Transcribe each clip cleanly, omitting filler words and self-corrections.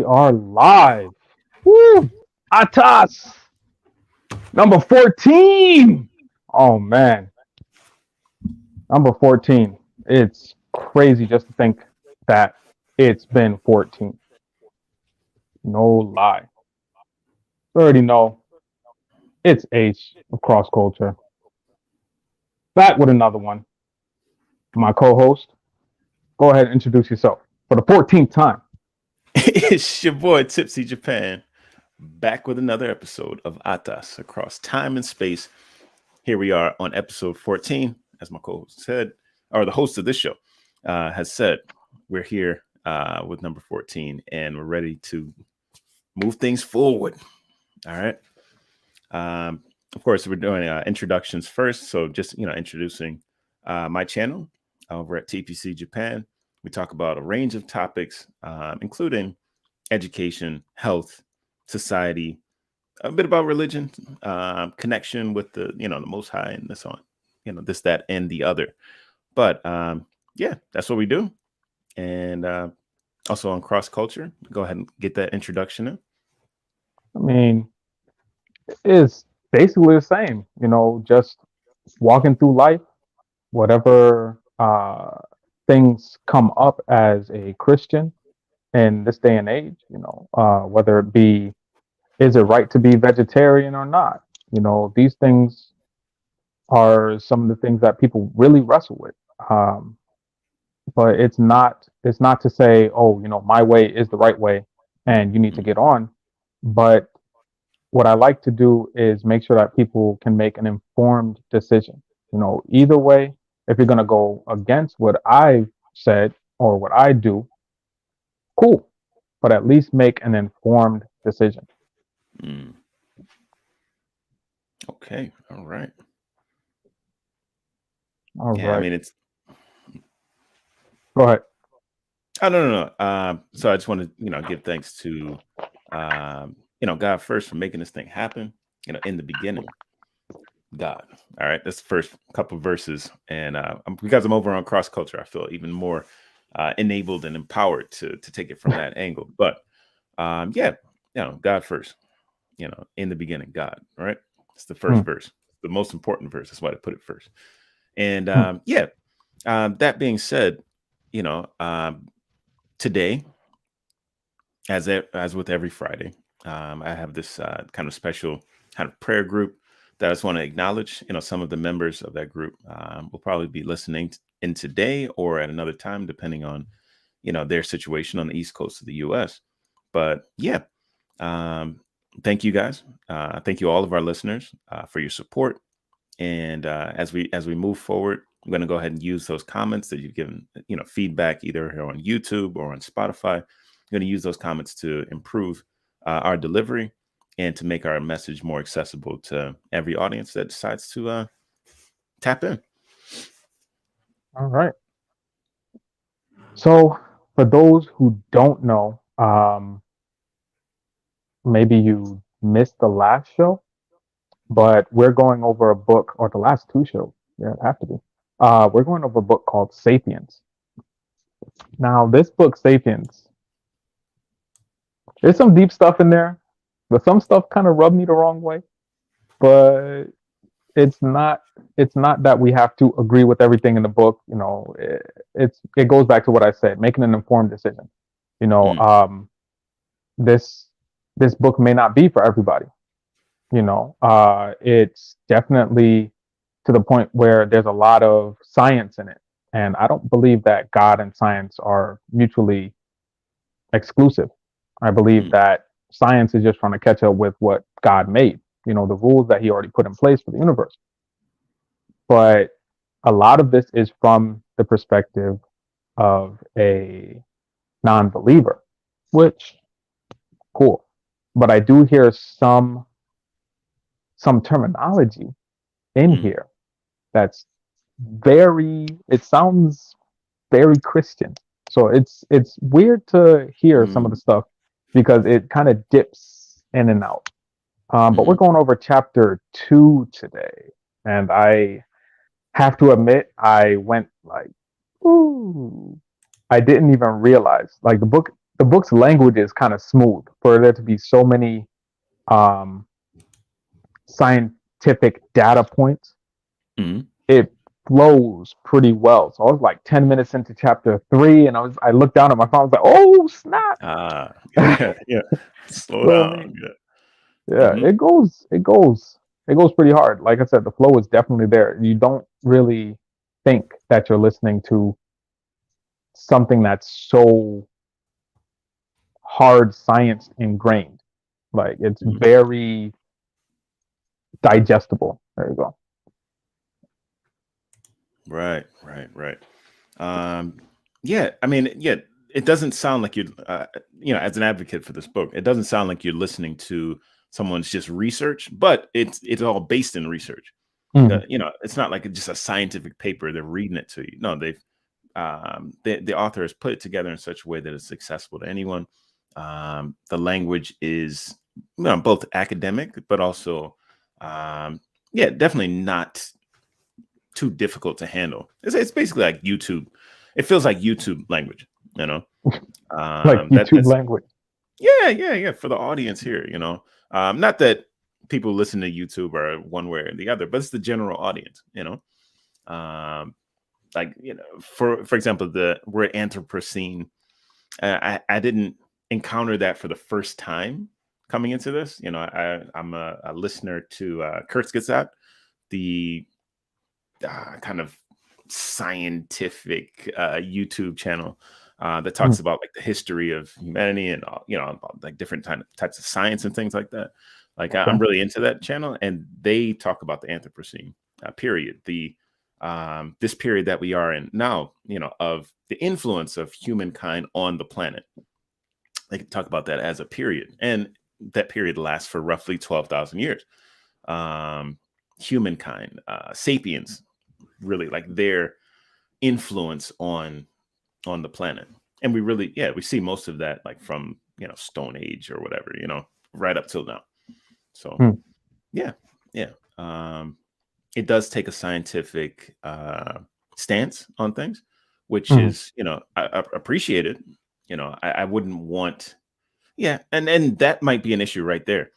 We are live. Woo! ATAS number 14. Oh man, number 14. It's crazy just to think that it's been 14. No lie. You already know it's H of cross culture. Back with another one. My co-host, go ahead and introduce yourself for the 14th time. It's your boy Tipsy Japan, back with another episode of ATAS across time and space. Here we are on episode 14, as my co-host said, or the host of this show has said. We're here with number 14, and we're ready to move things forward. All right. Of course, we're doing introductions first. So just, introducing my channel over at TPC Japan. We talk about a range of topics, including education, health, society, a bit about religion, connection with the Most High, and this on, this, that, and the other. But yeah, that's what we do. And also on cross culture, go ahead and get that introduction in. I mean, it's basically the same, just walking through life, whatever things come up as a Christian in this day and age, whether it be, is it right to be vegetarian or not? These things are some of the things that people really wrestle with. But it's not to say, oh, my way is the right way and you need to get on. But what I like to do is make sure that people can make an informed decision. Either way, if you're going to go against what I've said or what I do, cool. But at least make an informed decision. Mm. Okay. All right. All Yeah, right. I mean, it's. Go ahead. Oh, no. So I just want to, give thanks to, God first for making this thing happen. In the beginning, God. All right, that's the first couple of verses, and because I'm over on cross culture, I feel even more enabled and empowered to take it from that angle. But yeah, God first. In the beginning, God. Right. It's the first verse, the most important verse. That's why I put it first. And yeah, that being said, today, as with every Friday, I have this kind of special kind of prayer group that I just want to acknowledge. Some of the members of that group will probably be listening in today or at another time, depending on, their situation on the East Coast of the U.S. But yeah, thank you guys. Thank you all of our listeners for your support. And as we move forward, I'm going to go ahead and use those comments that you've given, feedback either here on YouTube or on Spotify. I'm going to use those comments to improve our delivery and to make our message more accessible to every audience that decides to tap in. All right. So for those who don't know, maybe you missed the last show, but we're going over a book, or the last two shows. Yeah, it have to be. We're going over a book called Sapiens. Now, this book, Sapiens, there's some deep stuff in there, but some stuff kind of rubbed me the wrong way. But it's not that we have to agree with everything in the book. It goes back to what I said, making an informed decision. This book may not be for everybody. It's definitely to the point where there's a lot of science in it. And I don't believe that God and science are mutually exclusive. I believe that science is just trying to catch up with what God made, the rules that he already put in place for the universe. But a lot of this is from the perspective of a non-believer, which, cool. But I do hear some terminology in here that's it sounds very Christian. So it's weird to hear some of the stuff because it kind of dips in and out. But we're going over chapter 2 today. And I have to admit, I went like, ooh. I didn't even realize. Like the the book's language is kind of smooth for there to be so many um, scientific data points. Mhm. It flows pretty well. So I was like 10 minutes into chapter 3, and I looked down at my phone. I was like, oh snap! Yeah, yeah. Slow So I down. mean, Yeah. yeah, Hmm. it goes pretty hard. Like I said, the flow is definitely there. You don't really think that you're listening to something that's so hard science ingrained. Like it's Hmm. very digestible. There you go. Right, right, right. Um, yeah, I mean, yeah, it doesn't sound like as an advocate for this book, it doesn't sound like you're listening to someone's just research, but it's all based in research. Mhm. It's not like it's just a scientific paper. They're reading it to you. No, the author has put it together in such a way that it's accessible to anyone. The language is both academic, but also, definitely not too difficult to handle. It's basically like YouTube. It feels like YouTube language, you know. Like YouTube That's language. yeah. For the audience here, not that people listen to YouTube are one way or the other, but it's the general audience, Um, like for example, the word Anthropocene. I didn't encounter that for the first time coming into this. I'm a listener to Kurzgesagt, the kind of scientific YouTube channel that Mhm. talks about like the history of humanity and about like different types of science and things like that. Like I'm Okay. really into that channel, and they talk about the Anthropocene period, this period that we are in now, of the influence of humankind on the planet. They can talk about that as a period, and that period lasts for roughly 12,000 years. Um, Humankind, sapiens, really like their influence on the planet, and we see most of that like from Stone Age or whatever, right up till now. So Hmm. yeah, yeah. It does take a scientific stance on things, which Mhm. is I appreciate it. I wouldn't want, yeah, and that might be an issue right there.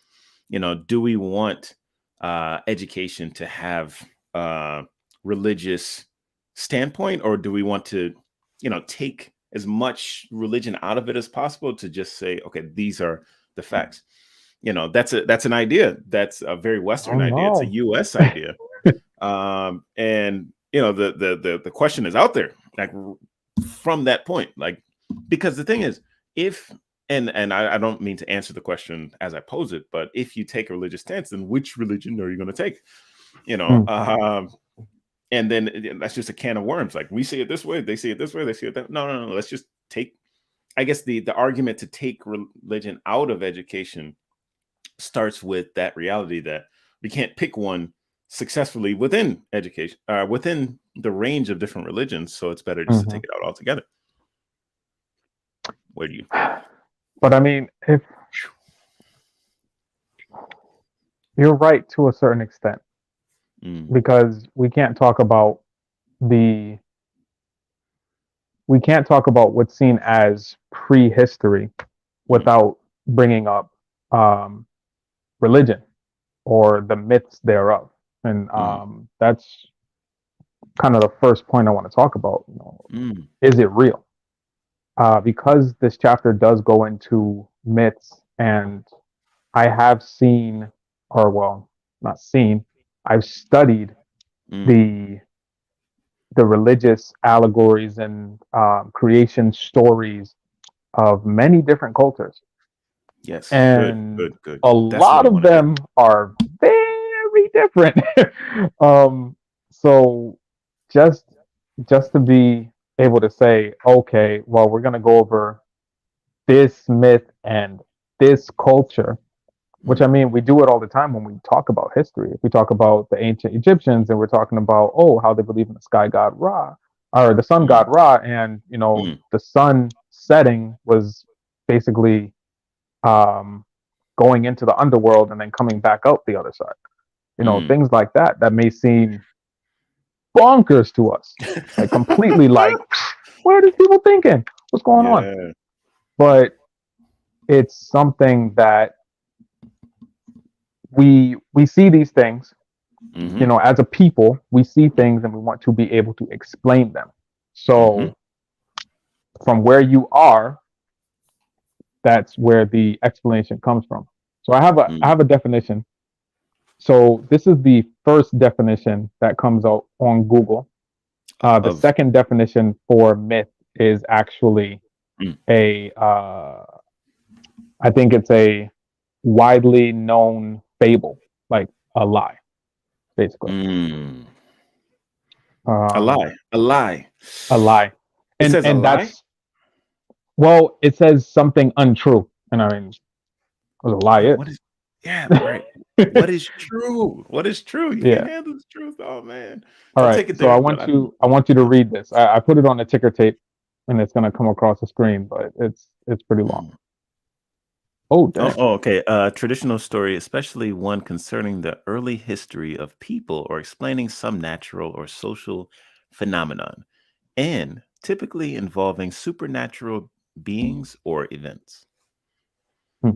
Do we want education to have religious standpoint, or do we want to take as much religion out of it as possible to just say, okay, these are the facts? That's an idea. That's a very Oh Western idea. It's a no. US idea. And the question is out there, like from that point, like, because the thing is, if and I don't mean to answer the question as I pose it, but if you take a religious stance, then which religion are you going to take? You know, Mm. um, and then that's just a can of worms. Like, we see it this way, they see it this way, they see it that. No, no, no. Let's just take. I guess the argument to take religion out of education starts with that reality that we can't pick one successfully within education, within the range of different religions. So it's better just to take Mhm. it out altogether. Where do you? But I mean, if you're right to a certain extent, Mm, because the we can't talk about what's seen as prehistory mm, without bringing up um, religion or the myths thereof, and mm, that's kind of the first point I want to talk about. mm, Is it real? Because this chapter does go into myths, and I have seen, or well, not seen, I've studied mm. the religious allegories and creation stories of many different cultures, Yes. Good. and Good. Good. a That's what lot I of want to hear. them are very different. um, so just to be able to say, okay, well, we're gonna go over this myth and this culture, which I Mm, mean, we do it all the time when we talk about history. If we talk about the ancient Egyptians and we're talking about, oh, how they believe in the sky god Ra or the sun mm, god Ra, and mm, the sun setting was basically um, going into the underworld and then coming back out the other side. mm. Things like that that may seem bonkers to us, like completely like, what are these people thinking? What's going on? Yeah. but it's something that we see these things, Mm-hmm. as a people, we see things and we want to be able to explain them. Mm-hmm. So from where you are, that's where the explanation comes from. So I have a definition. So this is the first definition that comes out on Google. The Of second definition for myth is actually mm, a I think it's a widely known fable, like a lie, basically. mm, a Um, lie, a lie. a lie, It says a and lie. that's well, it says something untrue, and I mean, what a lie What is. is? Yeah, right. What is true? What is true? You can't Yeah. handle the truth. Oh man, All don't right. take it So there. But I don't. I want you to read this. I put it on a ticker tape, and it's gonna come across the screen, but it's pretty long. Mm. Oh, Oh, dang. oh, okay. Traditional story, especially one concerning the early history of people or explaining some natural or social phenomenon, and typically involving supernatural beings or events. Hmm.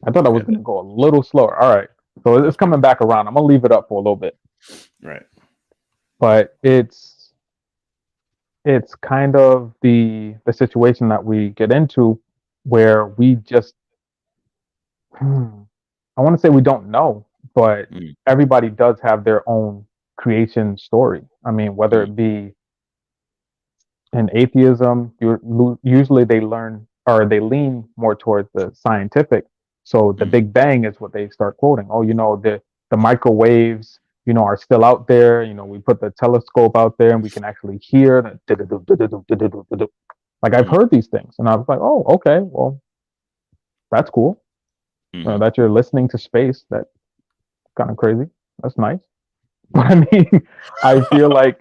I thought I was Yeah, gonna go a little slower. All right. So it's okay, coming back around. I'm gonna leave it up for a little bit, right. but it's kind of the situation that we get into where we just I want to say we don't know, but Mm, everybody does have their own creation story. I mean, whether mm, it be in atheism, usually they learn or they lean more towards the scientific. So the mm, Big Bang is what they start quoting. Oh, the microwaves, are still out there. We put the telescope out there and we can actually hear the like I've mm, heard these things, and I was like, oh, okay, well, that's cool. mm. That you're listening to space. That's kind of crazy. That's nice. But I mean, I feel like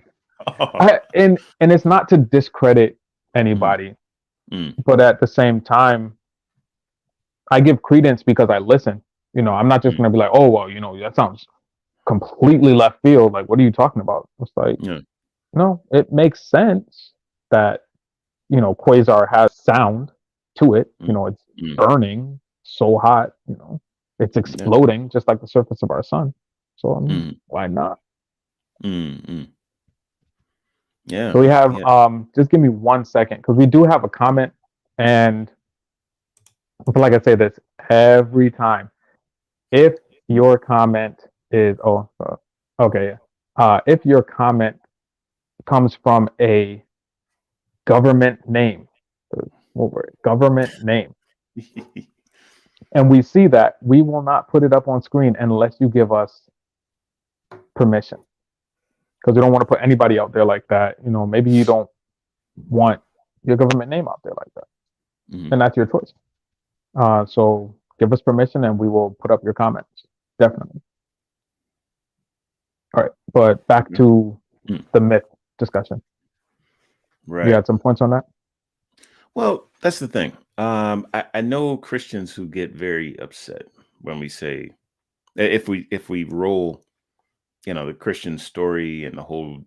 and it's not to discredit Mm, anybody, mm, but at the same time, I give credence because I listen. I'm not just mm. gonna be like, oh well, that sounds completely left field. Like, what are you talking about? It's like, Yeah. no, it makes sense that quasar has sound to it. Mm, It's mm. burning so hot. It's Yeah. exploding just like the surface of our sun. So I mean, Mm, why not? mm, mm. Yeah. So we have Yeah. just give me 1 second because we do have a comment, and I feel like I say this every time. If your comment is okay, yeah. If your comment comes from a government name, what word? Government name, and we see that, we will not put it up on screen unless you give us permission because we don't want to put anybody out there like that. Maybe you don't want your government name out there like that, Mm, and that's your choice. So give us permission and we will put up your comments. Definitely. All right. But back mm, to mm. the myth discussion. You Right. had some points on that? Well, that's the thing. I know Christians who get very upset when we say if we roll, the Christian story and the whole,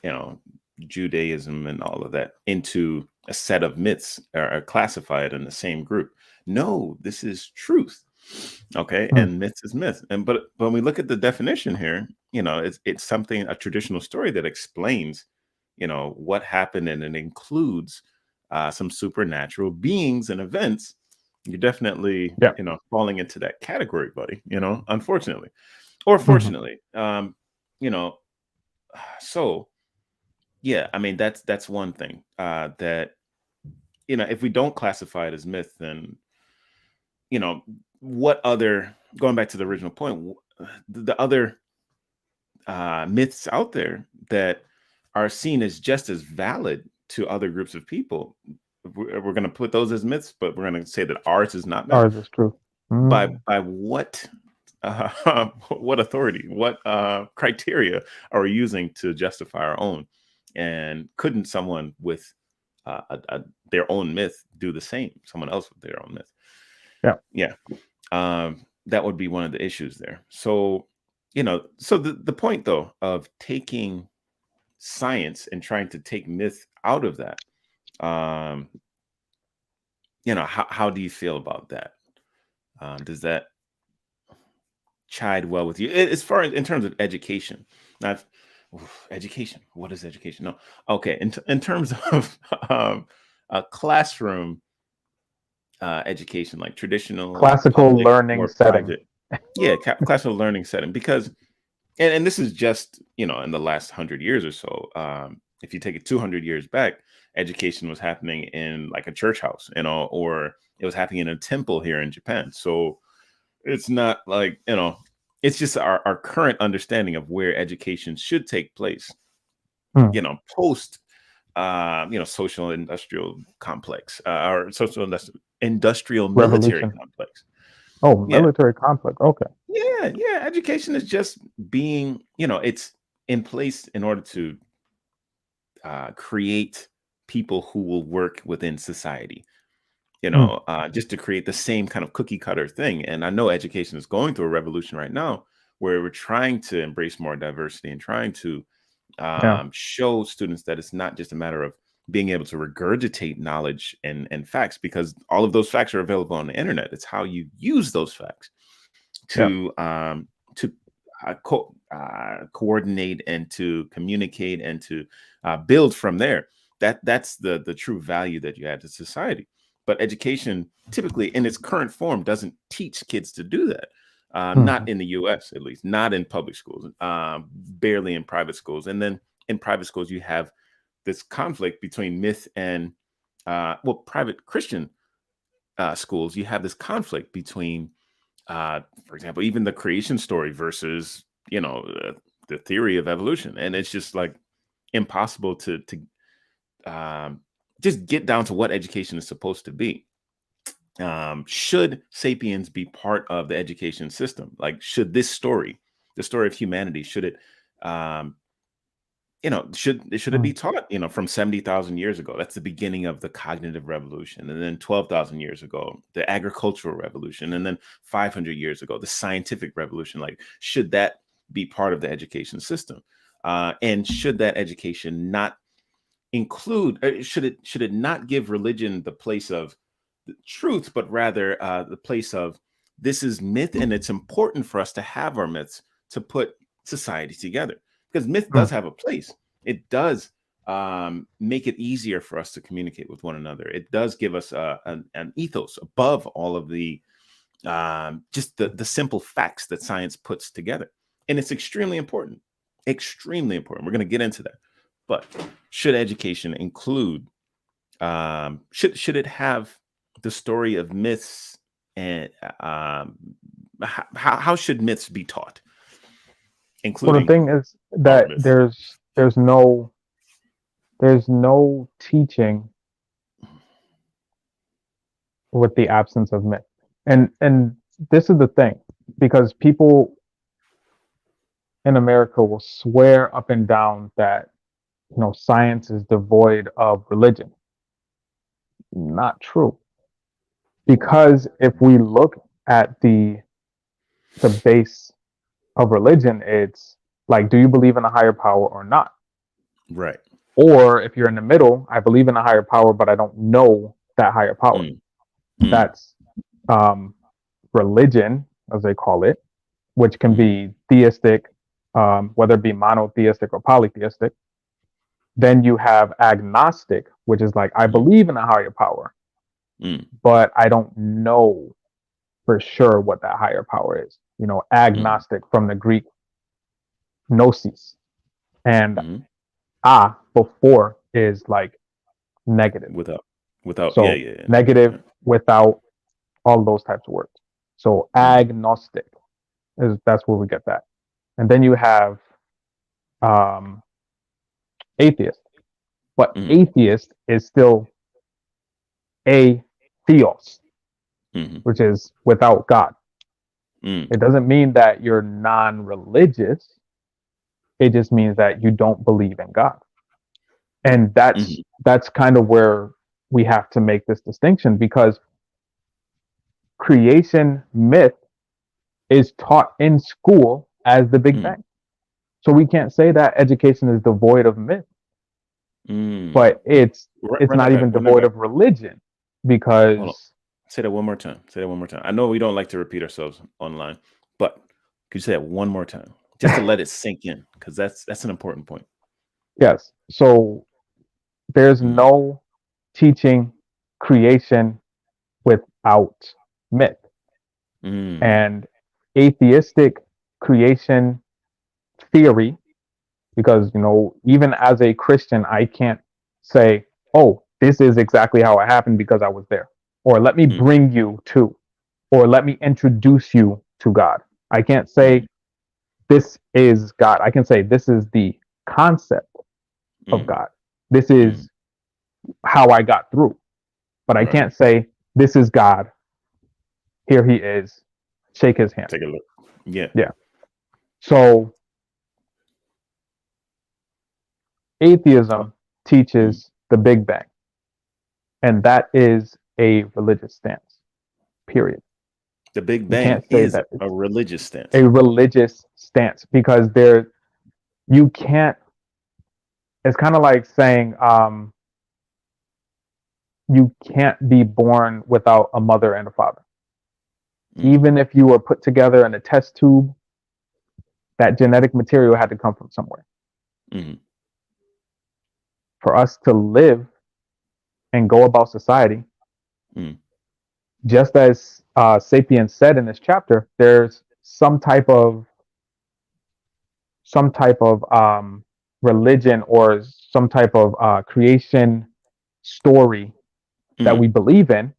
you know, Judaism and all of that into a set of myths or classify it in the same group. No, this is truth. Okay, Hmm. and myths is myth. And but when we look at the definition here, it's something, a traditional story that explains, what happened, and it includes some supernatural beings and events. You're definitely, Yeah. falling into that category, buddy. Unfortunately or Hmm. fortunately. You know, so yeah, I mean that's one thing that if we don't classify it as myth, then you know what other going back to the original point, the other myths out there that are seen as just as valid to other groups of people. We're going to put those as myths, but we're going to say that ours is not myth. Ours is true. By Mm. by what what authority, what criteria are we using to justify our own? And couldn't someone with their own myth do the same? Someone else with their own myth? Yeah. Yeah, that would be one of the issues there. So, so the point though of taking science and trying to take myth out of that, um, how do you feel about that? Does that chide well with you as far as in terms of education? Now, education. What is education? No. Okay. In terms of a classroom education, like traditional, Classical public, learning or setting. private. Yeah, classroom learning setting. Because, and this is just, in the last 100 years or so. If you take it 200 years back, education was happening in like a church house, or it was happening in a temple here in Japan. So it's not like, it's just our current understanding of where education should take place, Hmm. post, social industrial complex, or social industrial military Revolution. complex. Oh, Yeah. military conflict. Okay. Yeah. Yeah. Education is just being, it's in place in order to create people who will work within society, Hmm. just to create the same kind of cookie cutter thing. And I know education is going through a revolution right now where we're trying to embrace more diversity and trying to Yeah. show students that it's not just a matter of being able to regurgitate knowledge and facts, because all of those facts are available on the internet. It's how you use those facts Yeah. to coordinate and to communicate and to build from there. That's the true value that you add to society. But education, typically in its current form, doesn't teach kids to do that. Not Hmm. in the U.S., at least, not in public schools, barely in private schools. And then in private schools, you have this conflict between myth and private Christian schools. You have this conflict between, for example, even the creation story versus, the theory of evolution. And it's just like impossible to just get down to what education is supposed to be. Should sapiens be part of the education system? Like, should this story, the story of humanity, should it, um, should it Hmm. be taught, from 70,000 years ago? That's the beginning of the cognitive revolution. And then 12,000 years ago, the agricultural revolution. And then 500 years ago, the scientific revolution. Like, should that be part of the education system? And should that education not include, should it not give religion the place of the truth, but rather the place of, this is myth, and it's important for us to have our myths to put society together, because myth Hmm. does have a place. It does make it easier for us to communicate with one another. It does give us an ethos above all of the just the simple facts that science puts together, and it's extremely important. Extremely important. We're going to get into that. But should education include, should it have the story of myths, and how should myths be taught, Well, the including thing is our that myths? there's no teaching with the absence of myth. And this is the thing, because people in America will swear up and down that science is devoid of religion. Not true. Because if we look at the base of religion, it's like, do you believe in a higher power or not? Right. Or if you're in the middle, I believe in a higher power, but I don't know that higher power. Mm, mm, That's um, religion, as they call it, which can mm, be theistic, whether it be monotheistic or polytheistic. Then you have agnostic, which is like, I mm, believe in a higher power, mm, but I don't know for sure what that higher power is. mm, Agnostic from the Greek gnosis, and mm. before is like negative. Without, yeah, So yeah, yeah. negative, Yeah. without, all those types of words. So Mm, agnostic that's where we get that. And then you have um, atheist, but mm, atheist is still a theos, mm, which is without God. mm, It doesn't mean that you're non-religious. It just means that you don't believe in God. And that's mm, that's kind of where we have to make this distinction, because creation myth is taught in school as the Big mm, Bang. So we can't say that education is devoid of myth, mm. but it's Run, it's run not that back. even Run that devoid back. of religion. Hold on. because Say that one more time. Say that one more time. I know we don't like to repeat ourselves online, but could you say that one more time just to let it sink in? Because that's an important point. yes, so there's Mm, no teaching creation without myth. mm, And atheistic creation theory, because, even as a Christian, I can't say, oh, this is exactly how it happened because I was there. Or let me mm, bring you to, or let me introduce you to God. I can't mm, say this is God. I can say this is the concept of mm, God. This mm. is how I got through. But I Right. can't say this is God. Here he is. Shake his hand. Take a look. Yeah. Yeah. So Oh, atheism mm. teaches the Big Bang, and that is a religious stance. Period. The Big You Bang can't say is that a it's religious stance. a religious stance because you can't. It's kind of like saying you can't be born without a mother and a father. Mm, Even if you were put together in a test tube, that genetic material had to come from somewhere. mm, For us to live and go about society, mm, just as Sapiens said in this chapter, there's some type of religion or some type of creation story that mm, we believe in,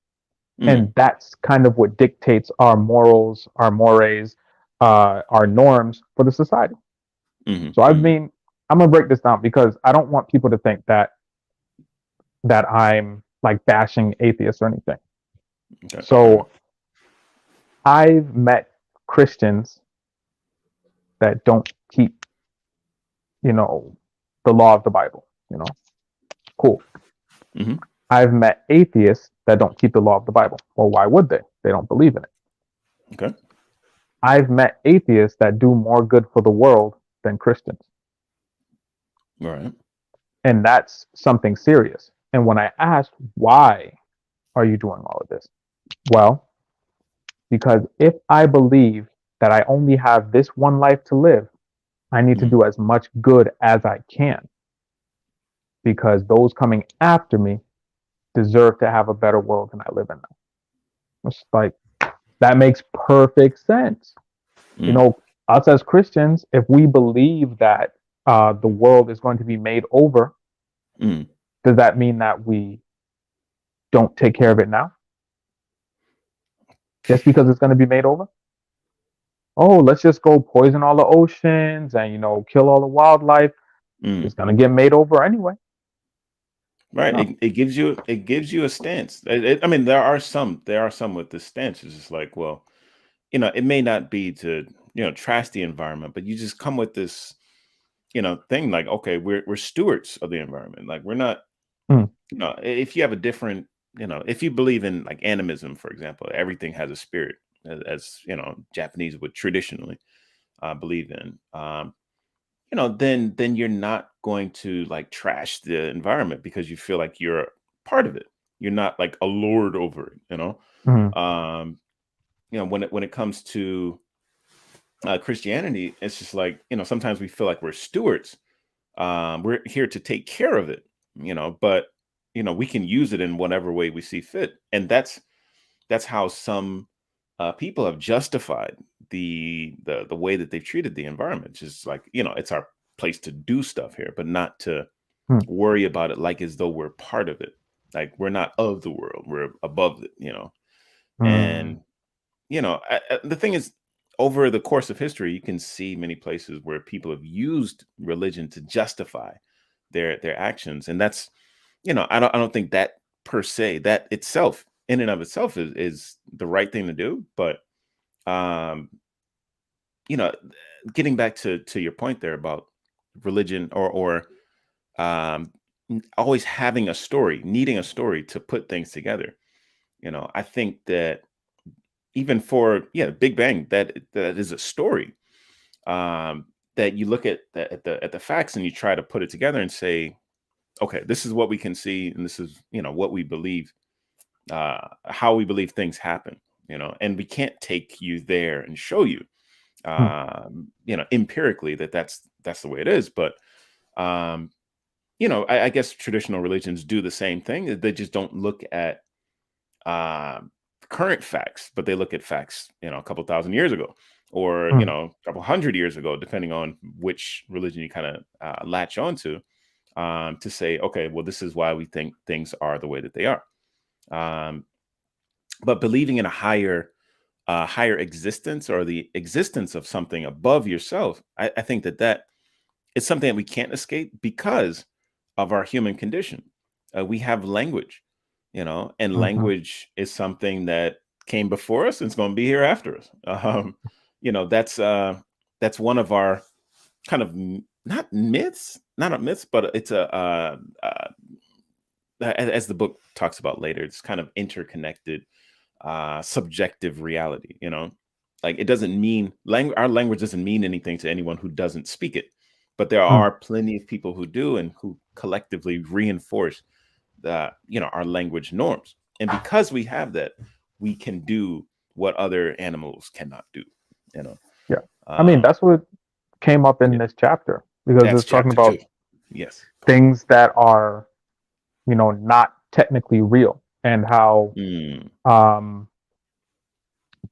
mm, and that's kind of what dictates our morals, our mores, our norms for the society. mm, So I mm. mean, I'm gonna break this down because I don't want people to think that I'm like bashing atheists or anything. Okay. Okay. So I've met Christians that don't keep, you know, the law of the Bible. Cool. Hmm. I've met atheists that don't keep the law of the Bible. Well, why would they? They don't believe in it. Okay. I've met atheists that do more good for the world than Christians. All right. And that's something serious. And when I asked, why are you doing all of this? Well, because if I believe that I only have this one life to live, I need to Mm, do as much good as I can because those coming after me deserve to have a better world than I live in now. It's like, that makes perfect sense. You mm, know, us as Christians, if we believe that the world is going to be made over, mm. does that mean that we don't take care of it now just because it's going to be made over? Oh, let's just go poison all the oceans and kill all the wildlife. Mm. It's going to get made over anyway. Right. No. It gives you a stance. I mean, there are some with this stance. It's just like, well, it may not be to trash the environment, but you just come with this thing like, okay, we're stewards of the environment. Like we're not, Mm, if you have a different, if you believe in like animism, for example, everything has a spirit, as Japanese would traditionally believe in. Then you're not going to like trash the environment because you feel like you're part of it. You're not like a lord over it. mm, Um, when it comes to Christianity, it's just like sometimes we feel like we're stewards. We're here to take care of it, but we can use it in whatever way we see fit, and that's how some people have justified the way that they've treated the environment. Just like it's our place to do stuff here, but not to mm, worry about it like as though we're part of it. Like we're not of the world, we're above it. mm, And the thing is, over the course of history, you can see many places where people have used religion to justify their actions, and that's I don't think that per se, that itself in and of itself is the right thing to do. But um you know getting back to your point there about religion, or um always having a story, needing a story to put things together. I think that even for Big Bang, that is a story, um that you look at the facts and you try to put it together and say, okay, this is what we can see, and this is what we believe how we believe things happen, and we can't take you there and show you, Hmm. empirically that's the way it is. But, I guess traditional religions do the same thing. They just don't look at uh, current facts, but they look at facts, a couple thousand years ago, or, Hmm. a couple hundred years ago, depending on which religion you kind of latch onto, to say, okay, well, this is why we think things are the way that they are. Um, but believing in a higher existence, or the existence of something above yourself, I think that it's something that we can't escape because of our human condition. We have language, and Hmm. language is something that came before us and it's going to be here after us. That's one of our kind of not myths, not a myths, but it's as the book talks about later, it's kind of interconnected, subjective reality. Like, it doesn't mean our language doesn't mean anything to anyone who doesn't speak it, but there Hmm. are plenty of people who do, and who collectively reinforce our language norms. And because we have that, we can do what other animals cannot do. You know, Yeah. I mean, um, that's what came up in yeah, this chapter because that's it's talking chapter two. about Yes. things that are, not technically real, and how Mm, um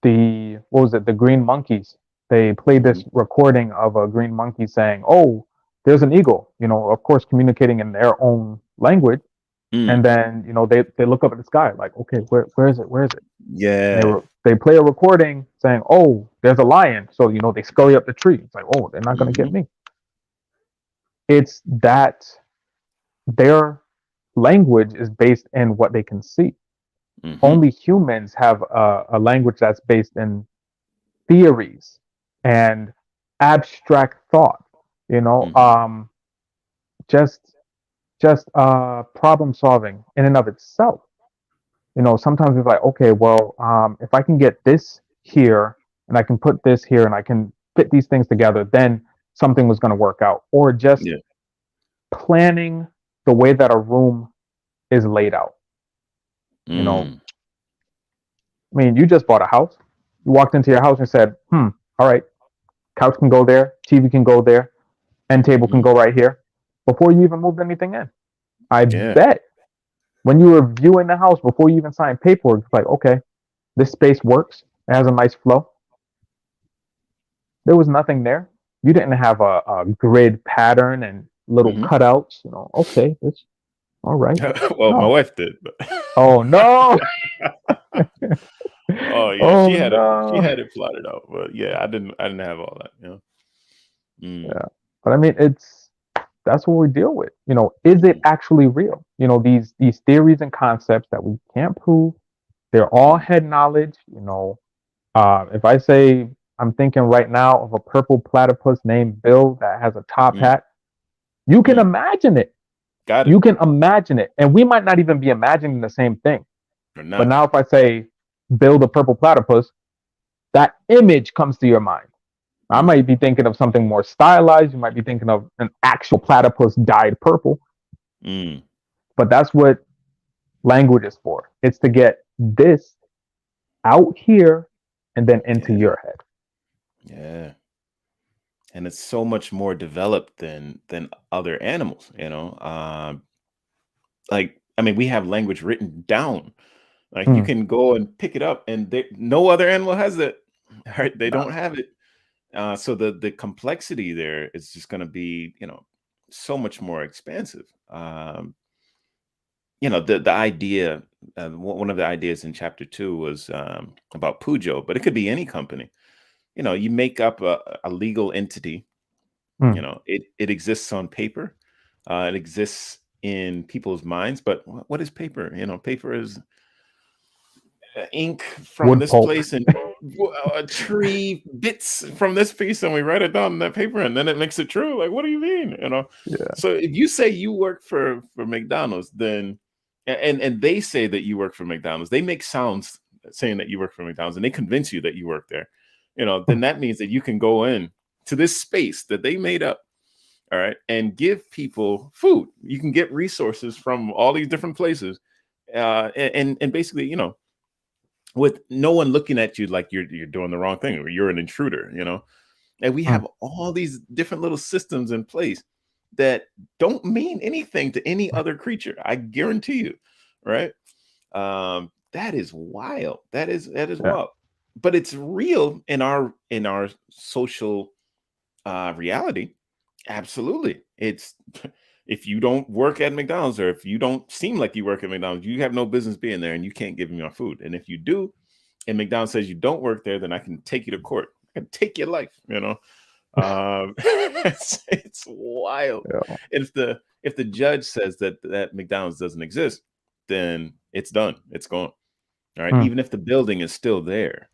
the what was it, the green monkeys, they played hmm. this recording of a green monkey saying, "Oh, there's an eagle," of course communicating in their own language. And Mm, then, they look up at the sky like, okay, where is it? Where is it? And yeah. they play a recording saying, "Oh, there's a lion." So, they scurry up the tree. It's like, "Oh, they're not going to get Hmm. me." It's that their language is based in what they can see. Hmm. Only humans have a language that's based in theories and abstract thought, you know, Hmm. um, just problem solving in and of itself. Sometimes it's like, okay, well, if I can get this here and I can put this here and I can fit these things together, then something was going to work out. Or just Yeah. planning the way that a room is laid out. You know, Mm, I mean, you just bought a house. You walked into your house and said, all right, couch can go there, TV can go there, end table can mm, go right here, before you even moved anything in. I yeah. bet when you were viewing the house before you even signed paperwork, it's like, okay, this space works. It has a nice flow. There was nothing there. You didn't have a grid pattern and little Hmm. cutouts. Okay, it's all right. Well, my No. wife did. But Oh no. oh yeah, Oh she no. had it plotted out. But yeah, I didn't have all that. Mm, Yeah. But I mean, that's what we deal with. Is it mm, actually real? These theories and concepts that we can't prove, they're all mm, head knowledge. If I say I'm thinking right now of a purple platypus named Bill that has a top mm, hat, you can mm. imagine it. Got You it. can imagine it. And we might not even be imagining the same thing. Or But not. now if I say Bill the purple platypus, that image comes to your mind. I Mm, might be thinking of something more stylized. You might be thinking of an actual platypus dyed purple. mm, But that's what language is for. It's to get this out here and then into yeah. your head. Yeah. And it's so much more developed than other animals. Like, I mean, we have language written down. Like, you Hmm. can go and pick it up, and no other animal has it. Right? They Nah. don't have it. So the complexity there is just going to be, so much more expansive. The idea, one of the ideas in chapter 2 was about Pujo, but it could be any company. You make up a legal entity. Hmm. It exists on paper. It exists in people's minds. But what is paper? Paper is ink from Wood this pulp. place, and a tree bits from this piece, and we write it down on that paper, and then it makes it true. Like, what do you mean? Yeah. So if you say you work for McDonald's, then and they say that you work for McDonald's, they make sounds saying that you work for McDonald's, and they convince you that you work there. Then that means that you can go in to this space that they made up, all right, and give people food. You can get resources from all these different places And basically, with no one looking at you like you're doing the wrong thing or you're an intruder, and we Mm. have all these different little systems in place that don't mean anything to any other creature. I guarantee you, right? That is wild. That is Yeah. wild. But it's real in our social reality. Absolutely. It's if you don't work at McDonald's or if you don't seem like you work at McDonald's, you have no business being there and you can't give me your food. And if you do, and McDonald's says you don't work there, then I can take you to court. I can take your life. It's wild. Yeah. If the judge says that McDonald's doesn't exist, then it's done. It's gone. All right. Mm. Even if the building is still there,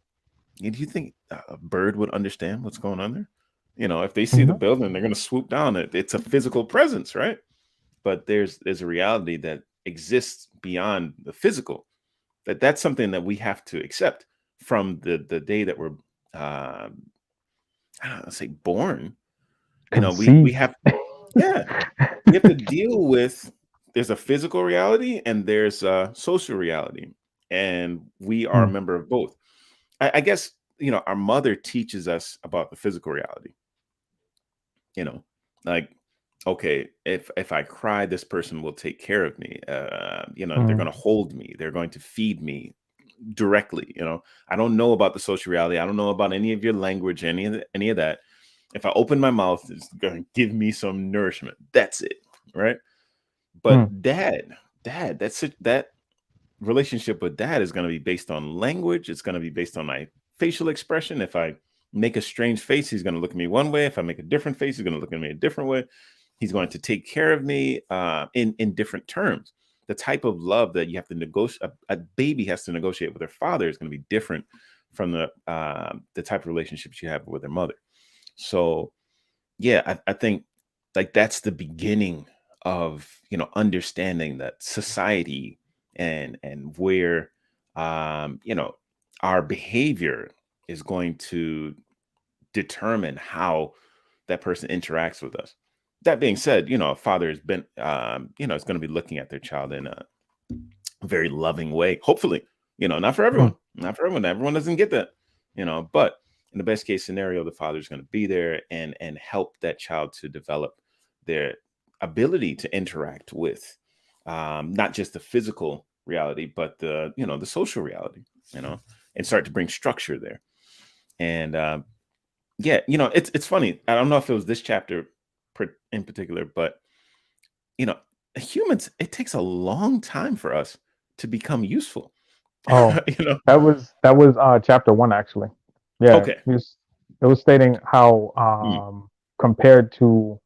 do you think a bird would understand what's going on there? If they see the Mhm. building, they're going to swoop down. It's a physical presence, right? But there's a reality that exists beyond the physical. That's something that we have to accept from the day that we're I don't know, say born. We Conceived. have yeah we have to deal with there's a physical reality and there's a social reality, and we are a Mm. member of both. I guess our mother teaches us about the physical reality. you know like, okay, if I cry, this person will take care of me. They're Mm. going to hold me, they're going to feed me directly. I don't know about the social reality, I don't know about any of your language, any of that. If I open my mouth, it's going to give me some nourishment. That's it, right? Mm. But dad, that's it. That relationship with dad is going to be based on language. It's going to be based on my facial expression. If I make a strange face, he's going to look at me one way. If I make a different face, he's going to look at me a different way. He's going to take care of me in different terms. The type of love that you have to negotiate, a baby has to negotiate with their father, is going to be different from the type of relationships you have with their mother. So yeah, I think like that's the beginning of understanding that society and where um you know our behavior is going to determine how that person interacts with us. That being said, a father has been is going to be looking at their child in a very loving way, hopefully. Not for Mm. everyone, everyone doesn't get that. But in the best case scenario, the father's going to be there and help that child to develop their ability to interact with not just the physical reality, but the social reality, and start to bring structure there. And yeah, it's funny, I don't know if it was this chapter in particular, but you know humans, it takes a long time for us to become useful. Oh, you know that was chapter one actually. Yeah, Okay. it was stating how Mm. compared to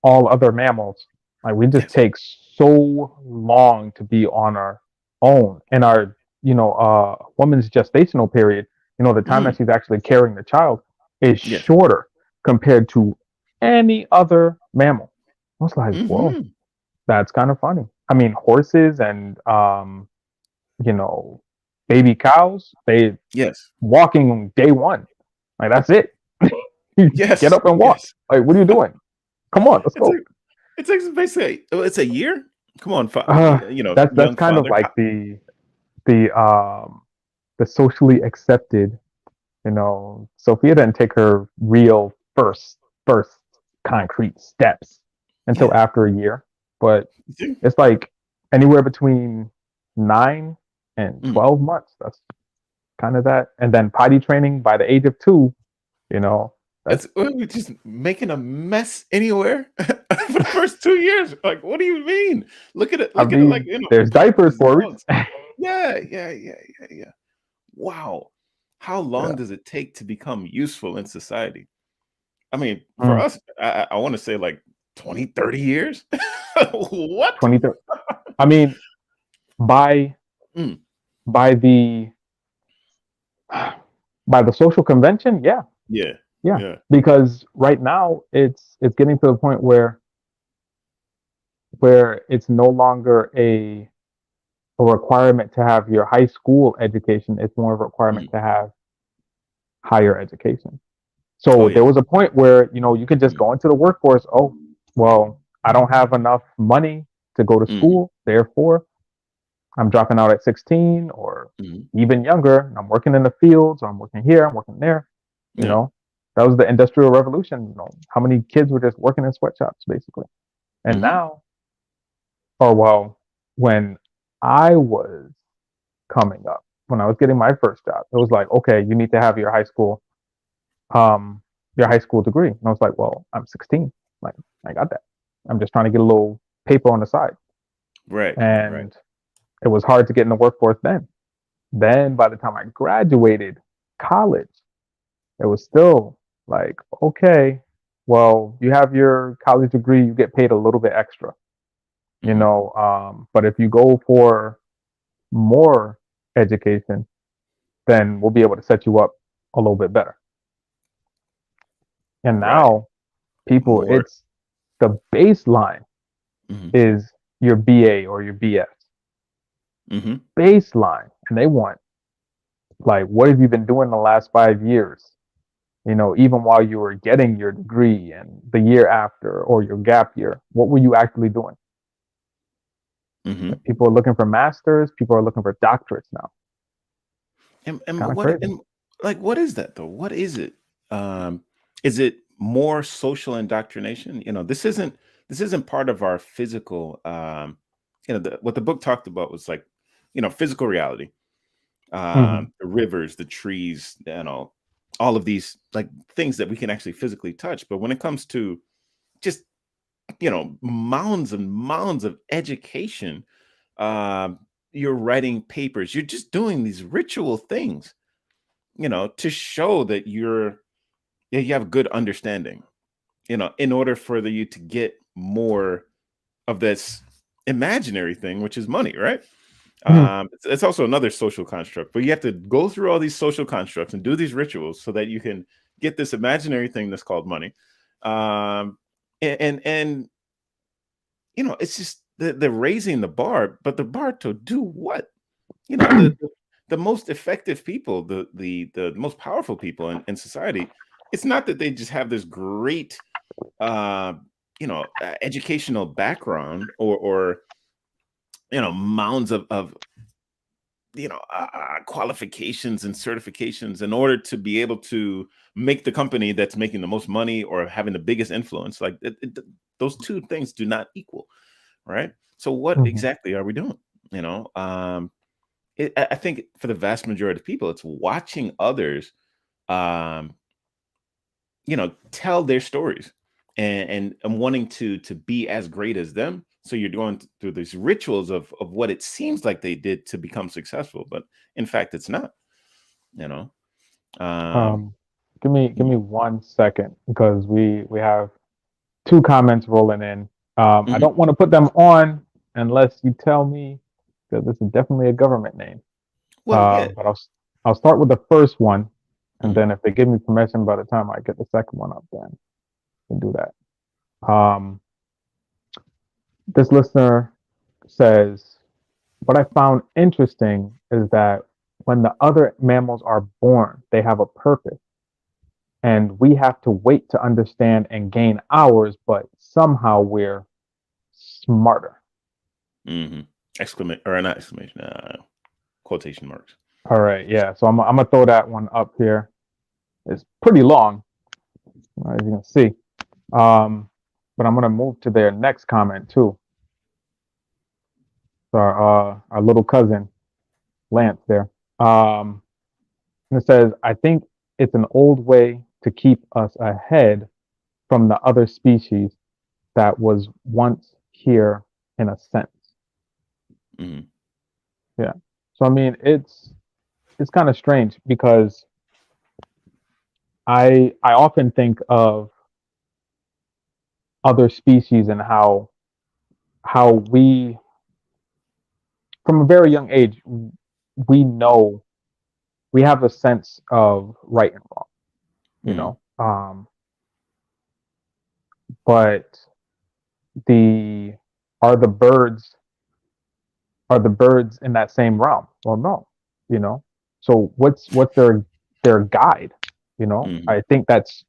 all other mammals, like we just Yes. take so long to be on our own, and our woman's gestational period, the time that Mm. she's actually carrying the child is Yes. shorter compared to any other mammal. I was like, whoa, Hmm. that's kind of funny. I mean, horses and you know, baby cows, they Yes. walking day one. Like that's it. Get Yes. up and walk. Yes. Like, what are you doing? Come on, let's It's go. like it's basically it's a year. Come on, Uh, that's young kind of father. like the the socially accepted. Sophia didn't take her real first concrete steps until Yeah. after a year, but You see? it's like anywhere between 9 and 12 months. That's kind of that, and then potty training by the age of 2. You know, It's that's we're just making a mess anywhere for the first 2 years. Like, what do you mean? Look at it. I Look at it like mean, there's diapers puppies and for a reason. dogs. Yeah. Yeah. Yeah. Yeah. Yeah. Wow. How long Yeah. does it take to become useful in society? I mean, for Mm. us, I want to say like 20, 30 years. What? 23. I mean, by Mm, by the by the social convention, yeah, yeah, yeah. yeah. Because right now it's getting to the point where it's no longer a requirement to have your high school education. It's more of a requirement Mm. to have higher education. Oh So there yeah. was a point where you could just Mm, go into the workforce. Oh, well, I don't have enough money to go to mhm. school, therefore I'm dropping out at 16 or Mhm. even younger, and I'm working in the fields, or I'm working here, I'm working there. You Yeah. know, that was the Industrial Revolution. How many kids were just working in sweatshops, basically? And Hmm. now, or well, when I was coming up, when I was getting my first job, it was like, okay, you need to have um, your high school degree. And I was like, well, I'm 16. Like, I got that. I'm just trying to get a little paper on the side. Right. Right. And it was hard to get in the workforce then. Then by the time I graduated college, it was still like, okay, well, you have your college degree, you get paid a little bit extra, Hmm. but if you go for more education, then we'll be able to set you up a little bit better. And Right. now people, More. it's the baseline Hmm. is your BA or your BS Hmm. baseline. And they want, like, what have you been doing the last 5 years? Even while you were getting your degree and the year after or your gap year, what were you actually doing? Hmm. People are looking for masters, people are looking for doctorates now. And Kind of what crazy. and like what is that though? What is it? Is it more social indoctrination? This isn't part of our physical. What the book talked about was like, physical reality. Hmm. The rivers, the trees, all of these like things that we can actually physically touch. But when it comes to just mounds and mounds of education, um, you're writing papers, you're just doing these ritual things, to show that yeah, you have good understanding, in order for you to get more of this imaginary thing, which is money, right? It's also another social construct, but you have to go through all these social constructs and do these rituals so that you can get this imaginary thing that's called money. Um, and it's just the raising the bar, but the bar to do what? You know, the most effective people, the most powerful people in society, it's not that they just have this great educational background or mounds of qualifications and certifications in order to be able to make the company that's making the most money or having the biggest influence. Like those two things do not equal, right? So what Hmm. exactly are we doing? You know, I think for the vast majority of people, it's watching others, um, tell their stories and wanting to be as great as them. So you're going through these rituals of what it seems like they did to become successful, but in fact, it's not. You know. Um, Um, give me 1 second because we have two comments rolling in. I mhm. don't want to put them on unless you tell me because this is definitely a government name. Well, yeah. But I'll start with the first one, and Mhm. then if they give me permission by the time I get the second one up, then we can do that. Um, this listener says, what I found interesting is that when the other mammals are born, they have a purpose, and we have to wait to understand and gain ours, but somehow we're smarter. Mhm. Exclamation or not exclamation, quotation marks. All right, yeah. So I'm gonna throw that one up here. It's pretty long, as you can see. Um, but I'm gonna move to their next comment too. So our little cousin Lance there. Um, and it says, I think it's an old way to keep us ahead from the other species that was once here in a sense. Mhm. Yeah. So I mean, it's kind of strange because I often think of other species and how we from a very young age we know we have a sense of right and wrong, you Mhm. know. But the are the birds are the birds in that same realm? Well, no, you know. So what's their guide? Mhm. I think that's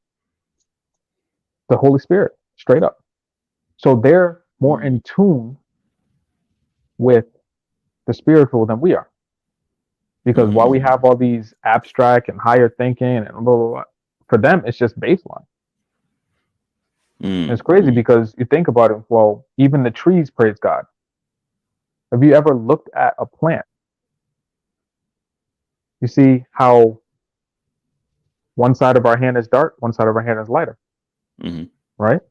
the Holy Spirit, straight up. So they're more Mhm. in tune with the spiritual than we are. Because while we Mm, have all these abstract and higher thinking and blah, blah, blah, for them, it's just baseline. And mm, it's crazy mm, because you think about it, well, even the trees praise God. Have you ever looked at a plant? You see how one side of our hand is dark, one side of our hand is lighter, mm, right?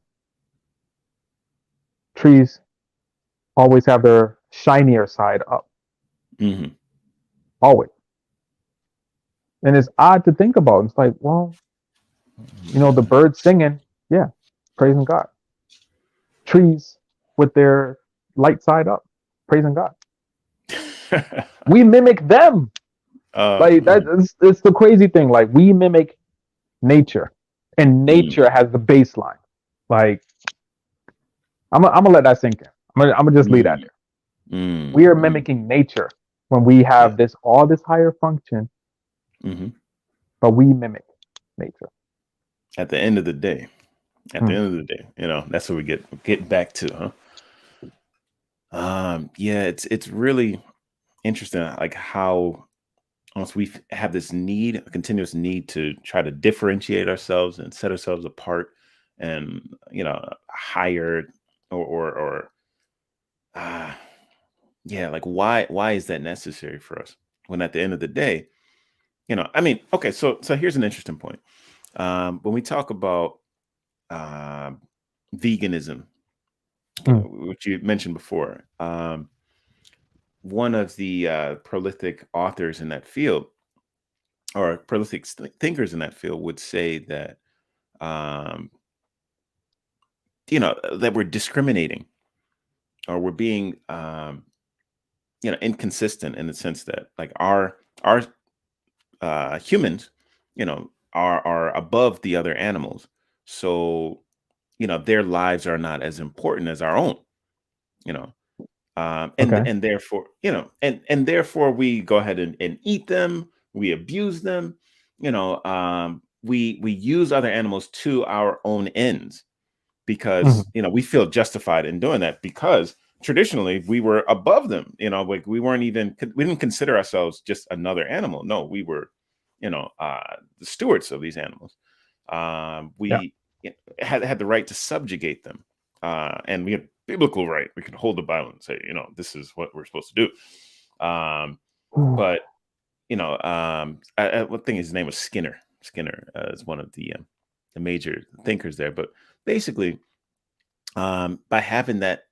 Trees always have their shinier side up, mm, always. And it's odd to think about. It's like, well, the birds singing, yeah, praising God. Trees with their light side up, praising God. We mimic them. Like it's the crazy thing. Like we mimic nature, and mm, nature has the baseline. Like I'm gonna let that sink in. I'm gonna just leave that mm, there. mm, We are mm. mimicking nature when we Yeah. have all this higher function, Hmm. but we mimic nature. At the end of the day, Mm. that's what we get back to, huh? Yeah, it's really interesting, like how almost we have this need, a continuous need to try to differentiate ourselves and set ourselves apart, and higher or uh, yeah, like why is that necessary for us? When at the end of the day, I mean, okay, so here's an interesting point. When we talk about um veganism, Mm. which you mentioned before, one of the prolific authors in that field, or prolific thinkers in that field, would say that um, that we're discriminating, or we're being inconsistent, in the sense that, like, our humans, are above the other animals, so their lives are not as important as our own, you know and Okay. and therefore, and therefore we go ahead and eat them, we abuse them, we use other animals to our own ends, because Mm. we feel justified in doing that, because traditionally we were above them, like we didn't consider ourselves just another animal. No, we were the stewards of these animals. Yeah. We had the right to subjugate them, and we had biblical right. We could hold the Bible and say, this is what we're supposed to do. Ooh. But what thing, his name was Skinner. Skinner is one of the major thinkers there. But basically, by having that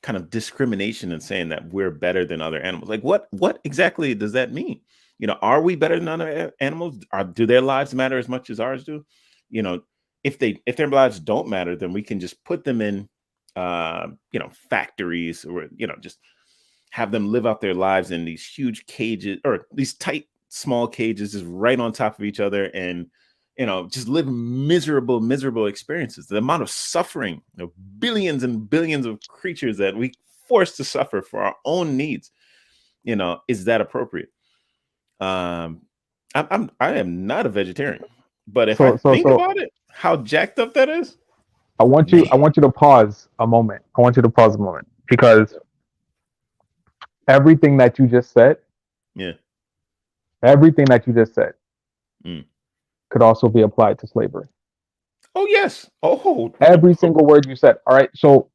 kind of discrimination and saying that we're better than other animals, like what exactly does that mean? Are we better than other animals? Do their lives matter as much as ours do? you know if their lives don't matter, then we can just put them in factories, or just have them live out their lives in these huge cages, or these tight small cages, just right on top of each other, and just live miserable experiences. The amount of suffering, billions and billions of creatures that we force to suffer for our own needs, is that appropriate? um I am not a vegetarian, but if I think So about it, how jacked up that is, I man. want you to pause a moment. I want you to pause a moment because everything that you just said, Yeah. everything that you just said Mm. could also be applied to slavery. Oh yes. Oh, Every single word you said. All right. So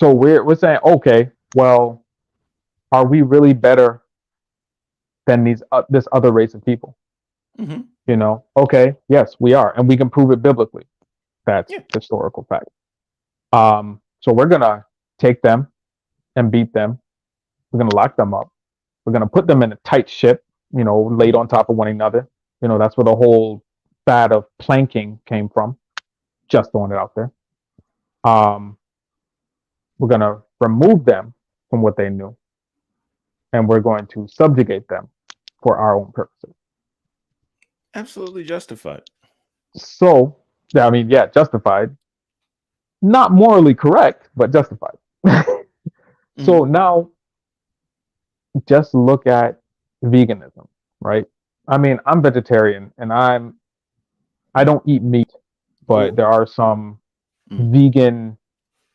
we're saying, okay, well, are we really better than this other race of people? hmm. Okay, yes, we are, and we can prove it biblically. That's Yeah. historical fact. So we're gonna take them and beat them. We're gonna lock them up. We're gonna put them in a tight ship, laid Hmm. on top of one another. That's where the whole fad of planking came from. Just throwing it out there. Um, we're gonna remove them from what they knew, and we're going to subjugate them for our own purposes. Absolutely justified. So, I mean, yeah, justified. Not morally correct, but justified. Hmm. So now just look at veganism, right? I mean, I'm vegetarian and I don't eat meat, but Oh. there are some Mm. vegan,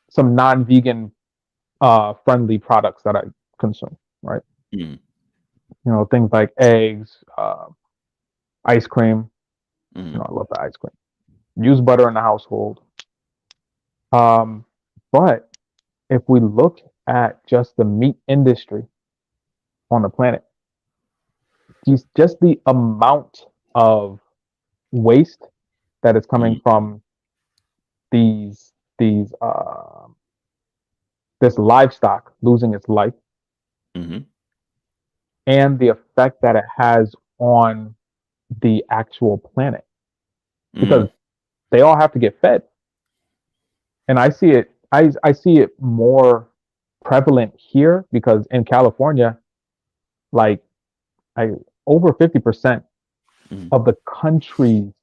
some non-vegan friendly products that I consume, right? Mm, Things like eggs, ice cream. mm, I love the ice cream. Use butter in the household. Um, but if we look at just the meat industry on the planet, just the amount of waste that is coming mm, from these this livestock losing its life mm, and the effect that it has on the actual planet because mm, they all have to get fed. And I see it more prevalent here because in California, like I over 50% mm. of the country's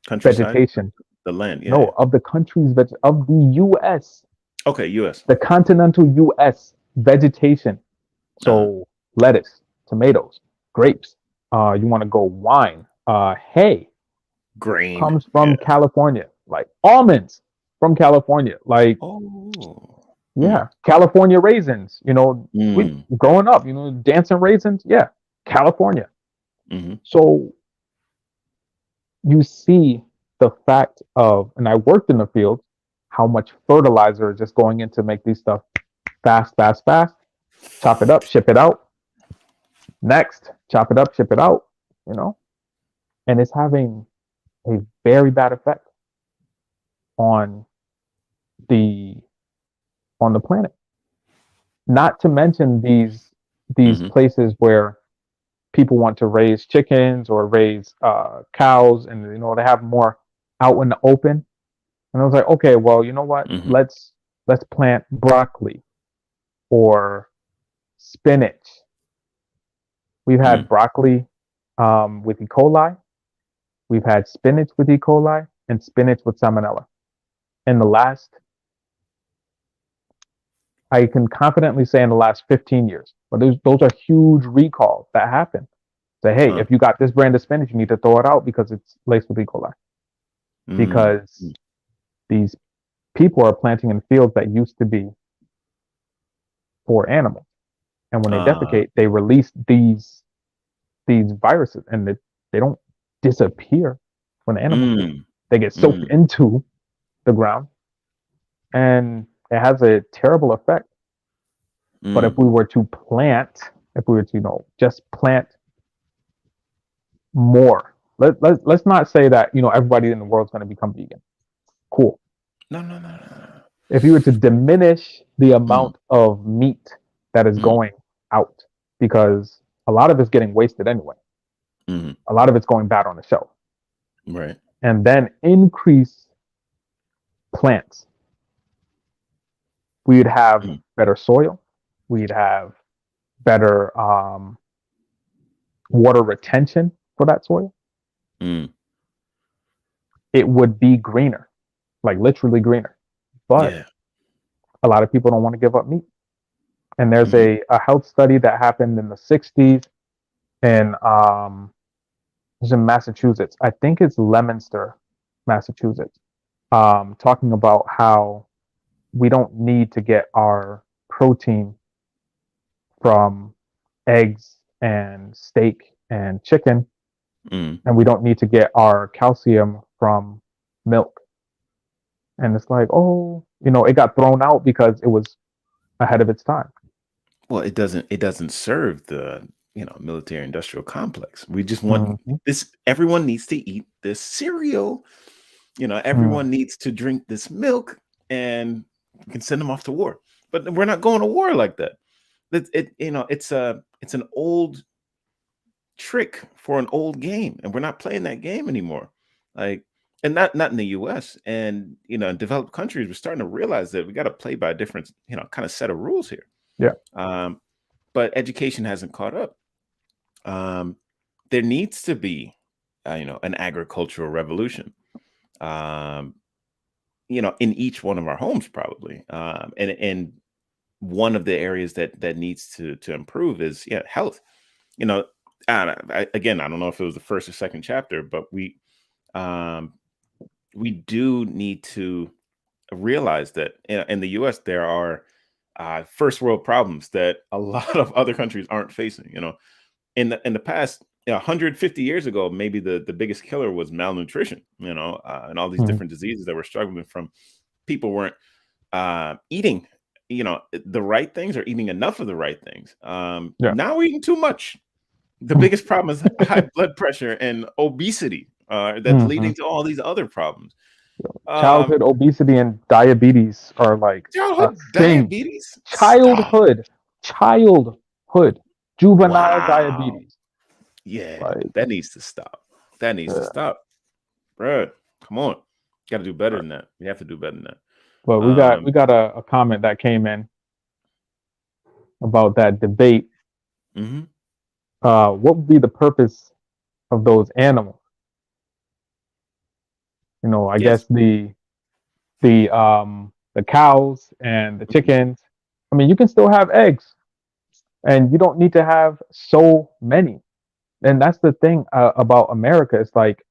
Countryside, vegetation, the land. Yeah, no, yeah. of the country's of the US, Okay, U.S. the continental US vegetation. Uh-huh. So lettuce, tomatoes, grapes, you want to go wine, hay Grain. comes Yeah. from California, like almonds from California, like Oh. Mm, yeah, California raisins. We mm, growing up, dancing raisins, yeah, California. mm-hmm. So you see the fact of, and I worked in the field, how much fertilizer is just going in to make these stuff fast, fast, fast. Chop it up, ship it out. Next, chop it up, ship it out. You know, and it's having a very bad effect on the on the planet. Not to mention these Mm-hmm. places where people want to raise chickens or raise cows, and they have more out in the open. And I was like, okay, well, you know what? Mm-hmm. Let's plant broccoli or spinach. We've Mm. had broccoli with E. coli. We've had spinach with E. coli and spinach with salmonella. In the last, I can confidently say in the last 15 years. But those are huge recalls that happen. Say, hey, Huh. if you got this brand of spinach, you need to throw it out because it's laced with E. coli. Mm. Because these people are planting in fields that used to be for animals. And when they Uh, defecate, they release these viruses and they don't disappear when the animals do. mm, They get soaked mm, into the ground and it has a terrible effect. But mm. if we were to, just plant more, let's not say that, everybody in the world is going to become vegan. Cool. No, no, no, no. If you were to diminish the Mm, amount of meat that is mm, going out, because a lot of it's getting wasted anyway, mm. a lot of it's going bad on the shelf, Right. and then increase plants, we'd have Mm, better soil, we'd have better water retention for that soil. mm. It would be greener, like literally greener. But Yeah. a lot of people don't want to give up meat. And there's Mm, a health study that happened in the 60s in it was in Massachusetts. I think it's Leominster, Massachusetts. Talking about how we don't need to get our protein from eggs and steak and chicken, mm. and we don't need to get our calcium from milk. And it's like, oh, it got thrown out because it was ahead of its time. Well, it doesn't serve the, military industrial complex. We just want Hmm. this. Everyone needs to eat this cereal. Mm. Everyone needs to drink this milk, and we can send them off to war. But we're not going to war like that. It's an old trick for an old game, and we're not playing that game anymore. Like, and not in the US, and in developed countries, we're starting to realize that we got to play by a different, kind of set of rules here. Yeah. um but education hasn't caught up. um there needs to be an agricultural revolution, um in each one of our homes, probably. And one of the areas that needs to improve is, yeah, health. you know again, I don't know if it was the first or second chapter, but um we do need to realize that in the US there are first world problems that a lot of other countries aren't facing. In the past, 150 years ago, maybe the biggest killer was malnutrition. And all these Mhm. different diseases that we're struggling from. People weren't eating, the right things, or eating enough of the right things. Yeah. Now we're eating too much. The biggest problem is high blood pressure and obesity, that's Hmm. leading to all these other problems. Um, Childhood obesity and diabetes are like a childhood thing. diabetes. Stop. Childhood, childhood, juvenile Wow. diabetes. Yeah, Like, that needs to stop. That needs to yeah. stop, bro. Come on, got to do better Right. than that. We have to do better than But that. we got a comment that came in about that debate. Mhm. What would be the purpose of those animals? I guess Yes. the cows and the Mhm. chickens. I mean, you can still have eggs, and you don't need to have so many. And that's the thing about America. It's like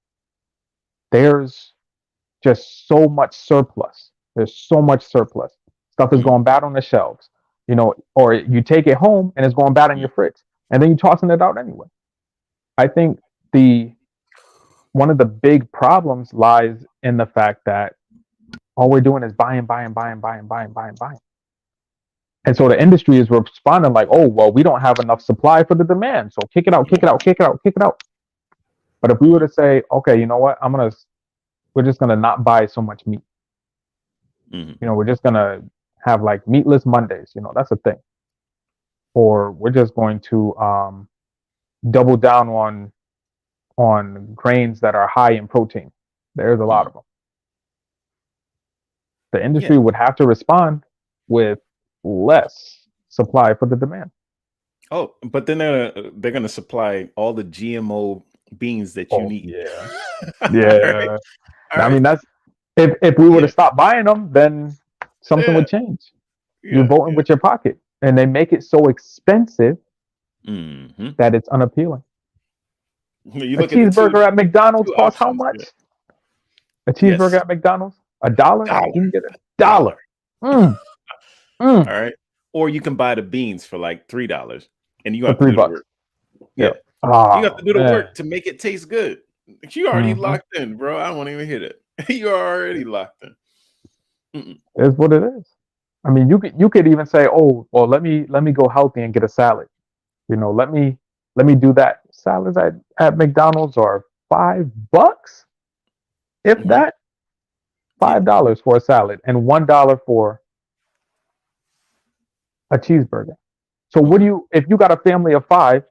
there's just so much surplus. There's so much surplus. Stuff is Mhm. going bad on the shelves, or you take it home and it's going bad in Mhm. your fridge, and then you're tossing it out anyway. I think the one of the big problems lies in the fact that all we're doing is buying, buying, buying, buying, buying, buying, buying. And so the industry is responding like, oh, well, we don't have enough supply for the demand. So kick it out, kick it out, kick it out, kick it out. But if we were Mhm. to say, okay, you know what? We're just going to not buy so much meat. Mhm. We're just going to have like meatless Mondays. That's a thing. Or we're just going to double down on grains that are high in protein. There's a lot Mhm. of them. The Yeah. industry would have to respond with less supply for the demand. Oh, but then they're gonna supply all the GMO beans that you Oh need. yeah, All right. yeah. All I right. mean, that's if we were to Yeah. stop buying them, then something Yeah. would change. You're Yeah. voting Yeah. with your pocket, and they make it so expensive Hmm. that it's unappealing. You A look at the two cheeseburger at McDonald's two costs how options. Yeah. much? A cheeseburger Yes. at McDonald's, $1. Dollar. You can get a Dollar. dollar. Mm, All mm, right. Or you can buy the beans for like $3, and you for have to three do the bucks. work. Yeah. Yeah. You have to Oh do the man. work to make it taste good. You already Hmm. locked in, bro. I won't even hit it. You're already locked in. Mm-mm. It's what it is. I mean, you could even say, oh, well, let me go healthy and get a salad. Let me do that. Salads at McDonald's are $5, if Hmm. that. Yeah. $5 for a salad and $1 for a cheeseburger. So what do Hmm. you if you got a family of five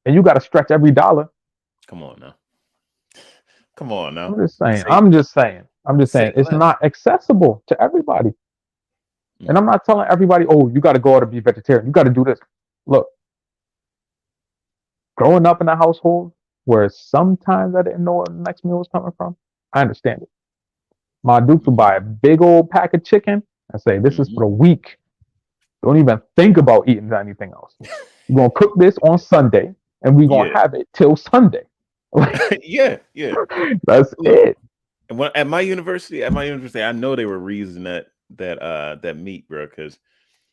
and you got to stretch every dollar? Come on now. Come on I'm now. just saying. Say I'm just saying. I'm just saying. say It's less. not accessible to everybody. And I'm Mhm. not telling everybody, oh, you got to go out and be vegetarian. You got to do this. Look, growing up in a household where sometimes I didn't know where the next meal was coming from, I understand it. My Duke would Mhm. buy a big old pack of chicken and say, this is Mhm. for the week. Don't even think about eating anything else. We're gonna cook this on Sunday and we're gonna Yeah. have it till Sunday. Like Yeah. Yeah. that's Look, it. and at my university, I know they were reusing that meat, bro, because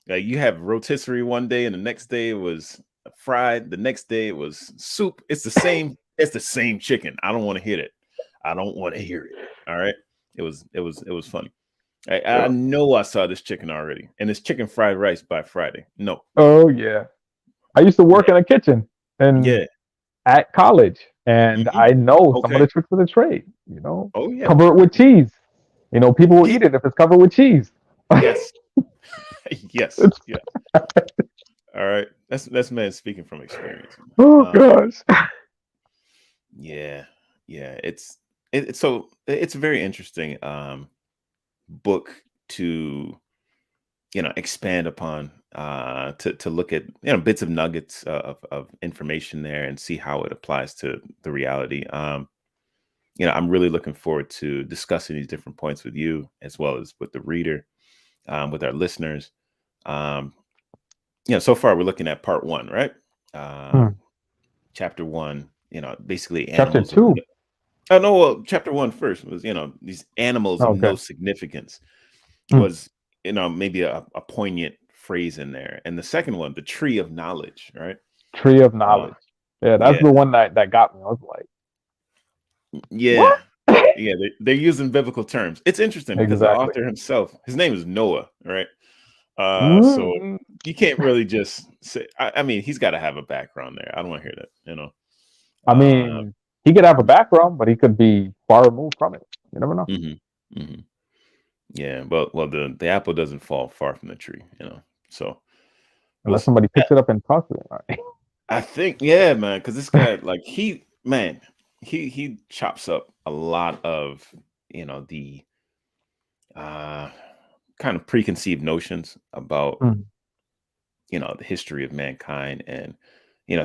like you have rotisserie one day, and the next day it was fried. The next day it was soup. It's the same. It's the same chicken. I don't want to hit it. I don't want to hear it. All right. It was funny. I Yeah. know I saw this chicken already, and it's chicken fried rice by Friday. No. Oh yeah. I used to work Yeah. in a kitchen and Yeah. at college, and Mhm. I know some of Okay. the tricks of the trade. Oh yeah. Cover it with cheese. People will Yeah. eat it if it's covered with cheese. Yes. Yes. It's, Yes. All right. That's man speaking from experience. oh Um, gosh. yeah. Yeah. It's a very interesting book to expand upon, to look at bits of nuggets of information there and see how it applies to the reality. I'm really looking forward to discussing these different points with you as well as with the reader, with our listeners. um, so far we're looking at part one, right? Hmm. Chapter one, basically Chapter animals of two. oh no, well, chapter one first was, these animals of Okay. no significance, Hmm. was maybe a poignant phrase in there. And the second one, the tree of knowledge, right? Tree of Uh, knowledge. Yeah, that's yeah, the one that got me. I was like, yeah, what? yeah. They're using biblical terms. It's interesting because the Exactly. author himself, his name is Noah, right? So Mm, you can't really just say. I mean, he's got to have a background there. I don't want to hear that, you know. I Uh, mean, he could have a background, but he could be far removed from it. You never know. hmm hmm Yeah, but well, the apple doesn't fall far from the tree, you know. So we'll Unless see. somebody picks it up and tosses it. Right? I think, yeah, man, because this guy, like, he chops up a lot of, the uh kind of preconceived notions about, Mm, the history of mankind, and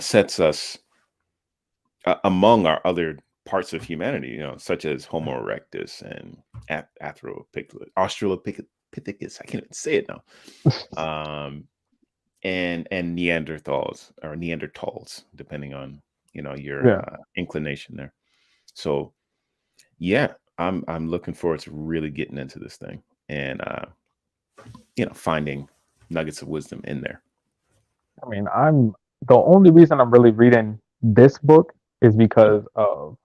sets us among our other parts of humanity, such as Homo erectus and Australopithecus. I can't even say it now. Um, and Neanderthals, depending on your yeah. inclination there. So yeah, I'm looking forward to really getting into this thing, and finding nuggets of wisdom in there. I mean, I'm the only reason I'm really reading this book is because of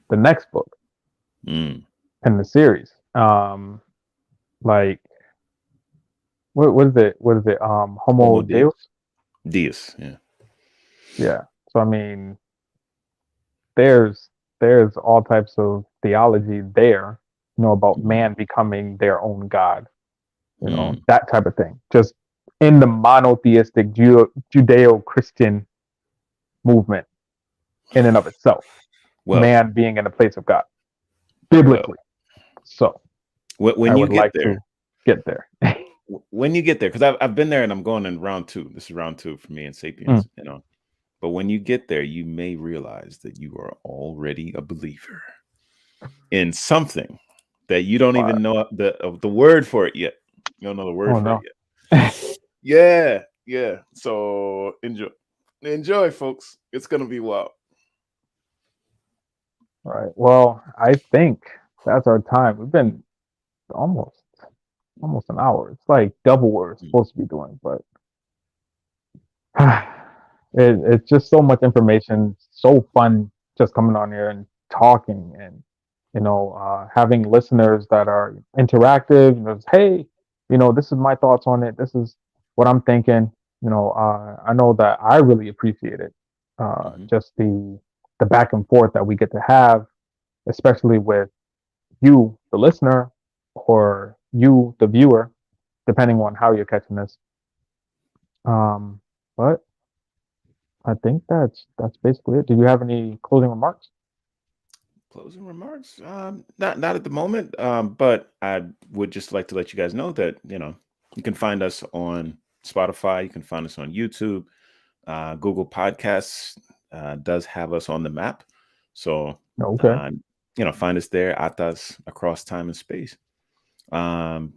the next book Mm. in the series. Like what is it? What is it? Homo Homo Deus. Deus? Deus, yeah. Yeah. So I mean, there's there's all types of theology there, about Mm. man becoming their own god, Mm. that type of thing. Just in the monotheistic Judeo-Christian movement in and of itself, Well, man being in the place of God well, biblically. So when I you would get like there, to get there. when you get there, because I've been there and I'm going in round two. This is round two for me and Mm. Sapiens, But when you get there, you may realize that you are already a believer in something that you don't Wow. even know the word for it yet. You don't know the word Oh for it no. yet. Yeah, yeah. So enjoy, folks. It's gonna be wild. Right. Well, I think that's our time. We've been almost almost an hour. It's like double what we're Mm. supposed to be doing, but it's just so much information. So fun just coming on here and talking, and having listeners that are interactive. Hey, this is my thoughts on it. This is what I'm thinking. I know that I really appreciate it. Mhm. Just the back and forth that we get to have, especially with you, the listener, or you, the viewer, depending on how you're catching this. Um, but I think that's basically it. Do you have any closing remarks? Closing remarks? Not at the moment. But I would just like to let you guys know that you can find us on Spotify. You can find us on YouTube. Google Podcasts does have us on the map, so Okay. uh, find us there. ATAS, across time and space. Um,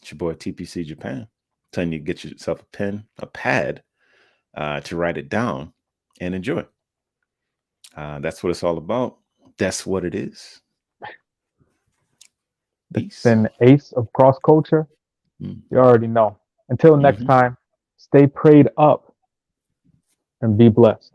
it's your boy TPC Japan. Telling you to get yourself a pen, a pad, to write it down and enjoy. That's what it's all about. That's what it is. It's Peace. been Ace of Cross Culture. You already know. Until next Mm-hmm. time, stay prayed up and be blessed.